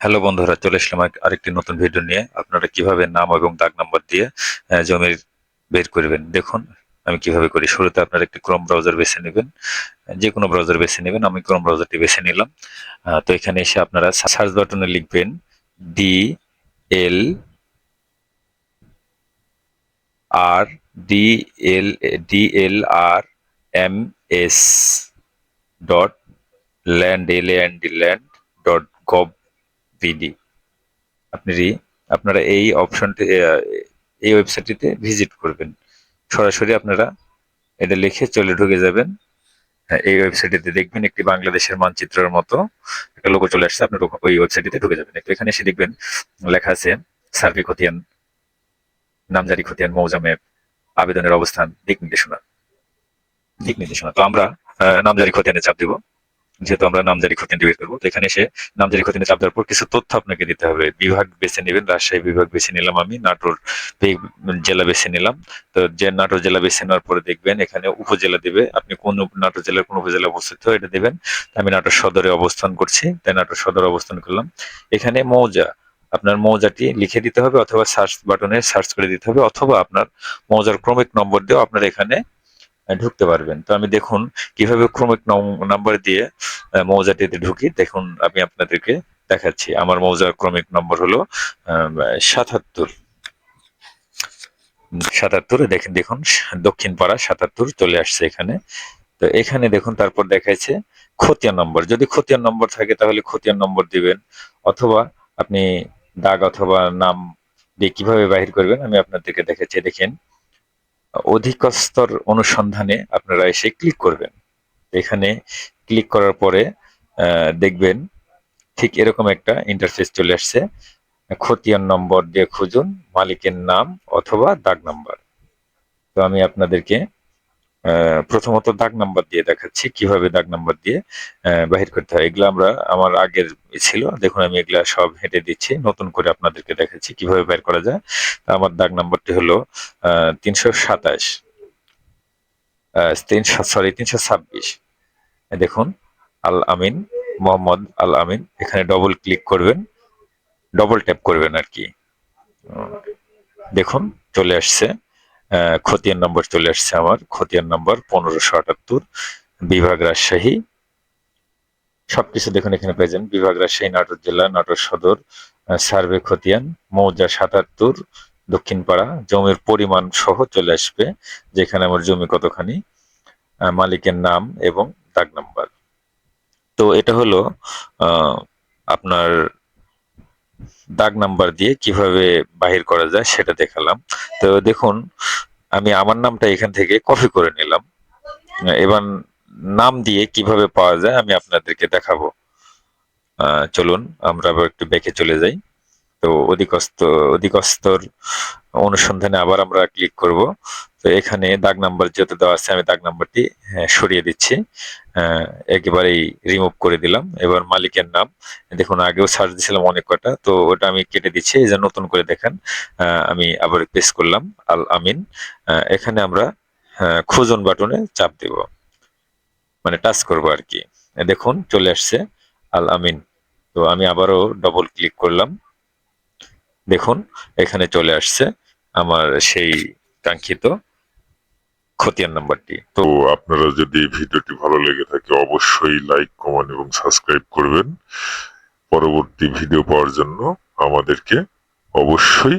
Hello বন্ধুরা, চলে আসলাম আরেকটি নতুন ভিডিও নিয়ে। আপনারা কিভাবে নাম এবং দাগ নাম্বার দিয়ে জমির বের করবেন দেখুন আমি কিভাবে করি। শুরুতে আপনারা একটি ক্রোম ব্রাউজার বেছে নেবেন, যে কোনো ব্রাউজার বেছে নেবেন। আমি ক্রোম ব্রাউজারটি বেছে নিলাম। তো এখানে এসে আপনারা সার্চ বাটনে লিখবেন DLR DLRMS dot land dot gov BD. আপনি আপনারা এই অপশনটি এই ওয়েবসাইটটিতে ভিজিট করবেন। সরাসরি আপনারা এটা লিখে চলে ঢুকে যাবেন। হ্যাঁ, এই ওয়েবসাইটটিতে দেখবেন একটি বাংলাদেশের মানচিত্রের মতো একটা লোগো চলে আসছে। আপনার ওই ওয়েবসাইটটিতে ঢুকে যাবেন। একটু এখানে এসে দেখবেন লেখা আছে সার্ভে খতিয়ান, নামজারি খতিয়ান, মৌজা ম্যাপ, আবেদনের অবস্থান, দিক নির্দেশনা। তো আমরা নামজারি খতিয়ানে চাপ দিব। যেহেতু আমরা নামজারি খতিয়ান বের করবো, তো এখানে এসে নামজারি খতিয়ানে চাপ দেওয়ার পর কিছু তথ্য আপনাকে দিতে হবে। বিভাগ বেছে নেবেন, রাজশাহী বিভাগ বেছে নিলাম আমি, নাটোর জেলা বেছে নিলাম। তো যে নাটোর জেলা বেছে নেওয়ার পরে দেখবেন এখানে উপজেলা দিবে, আপনি কোন নাটোর জেলার কোন উপজেলা অবস্থিত এটা দিবেন। আমি নাটোর সদরে অবস্থান করছি, তাই নাটোর সদরে অবস্থান করলাম। এখানে মৌজা, আপনার মৌজাটি লিখে দিতে হবে, অথবা সার্চ বাটনে সার্চ করে দিতে হবে, অথবা আপনার মৌজার ক্রমিক নম্বর দিয়েও আপনার এখানে ঢুকতে পারবেন। তো আমি দেখুন কিভাবে ক্রমিক নাম্বার দিয়ে মৌজাটিতে ঢুকি, দেখুন আমি আপনাদেরকে দেখাচ্ছি। আমার মৌজার ক্রমিক নম্বর হলো ৭৭। ৭৭ দেখেন, দেখুন দক্ষিণ পাড়া ৭৭ চলে আসছে এখানে। তো এখানে দেখুন তারপর দেখাইছে খতিয়ান নম্বর। যদি খতিয়ান নম্বর থাকে তাহলে খতিয়ান নম্বর দিবেন, অথবা আপনি দাগ অথবা নাম দিয়ে কিভাবে বাহির করবেন আমি আপনাদেরকে দেখাচ্ছি। দেখেন, অধিকস্তর অনুসন্ধানে আপনারা এসে ক্লিক করবেন। এখানে ক্লিক করার পরে দেখবেন ঠিক এরকম একটা ইন্টারফেস চলে আসছে। খতিয়ান নম্বর দিয়ে খুঁজুন মালিকের নাম অথবা দাগ নাম্বার। তো আমি আপনাদেরকে প্রথমত দাগ নাম্বার দিয়ে দেখাচ্ছি কিভাবে দাগ নাম্বার দিয়ে বাহির করতে হয়। এগুলো আমার আগের ছিল, দেখুন আমি এগুলা সব হেঁটে দিচ্ছি, নতুন করে আপনাদেরকে দেখাচ্ছি কিভাবে বের করা যায়। আমার দাগ নাম্বারটি হলো 327, 326। দেখুন আল আমিন, মোহাম্মদ আল আমিন। এখানে ডবল ক্লিক করবেন, ডবল ট্যাপ করবেন আর কি। দেখুন চলে আসছে, খতিয়ান নম্বর চলে আসছে। আমার খতিয়ান নম্বর 1578, বিভাগ রাজশাহী। সবকিছু দেখুন এখানে পেয়েছেন, বিভাগ রাজশাহী, নাটোর জেলা, নাটোর সদর, সার্ভে খতিয়ান, মৌজা ৭৭, দক্ষিণ পাড়া, জমির পরিমাণ সহ চলে আসবে, যেখানে আমার জমি কতখানি, মালিকের নাম এবং দাগ নাম্বার। তো এটা হলো আপনার দাগ নাম্বার দিয়ে কিভাবে বাহির করা যায় সেটা দেখালাম। তো দেখুন আমি আমার নামটা এখান থেকে কপি করে নিলাম। এবার নাম দিয়ে কিভাবে পাওয়া যায় আমি আপনাদেরকে দেখাবো। চলুন আমরা আবার একটু ব্যাকে চলে যাই। তো অধিকস্তর অনুসন্ধানে আবার আমরা ক্লিক করব। তো এখানে দাগ নাম্বার যেহেতু দেওয়া আছে, আমি দাগ নাম্বারটি সরিয়ে দিচ্ছি, একেবারেই রিমুভ করে দিলাম। এবার মালিকের নাম, দেখুন আগেও সার্চ দিয়েছিলাম অনেক কটা, তো ওটা আমি কেটে দিচ্ছি। এই যে নতুন করে দেখেন, আমি আবার পেস্ট করলাম আল আমিন। এখানে আমরা খুঁজুন বাটনে চাপ দিব, মানে টাচ করব আর কি। দেখুন চলে আসছে আল আমিন। তো আমি আবারও ডবল ক্লিক করলাম, দেখুন এখানে চলে আসছে আমার সেই কাঙ্ক্ষিত খতিয়ান নাম্বারটি। তো আপনারা যদি ভিডিওটি ভালো লেগে থাকে অবশ্যই লাইক, কমেন্ট এবং সাবস্ক্রাইব করবেন। পরবর্তী ভিডিও পাওয়ার জন্য আমাদেরকে অবশ্যই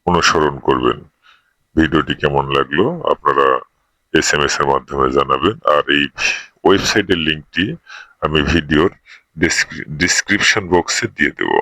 অনুসরণ করবেন। ভিডিওটি কেমন লাগলো আপনারা SMS এর মাধ্যমে জানাবেন। আর এই ওয়েবসাইটের লিঙ্কটি আমি ভিডিওর ডিসক্রিপশন বক্সে দিয়ে দেব।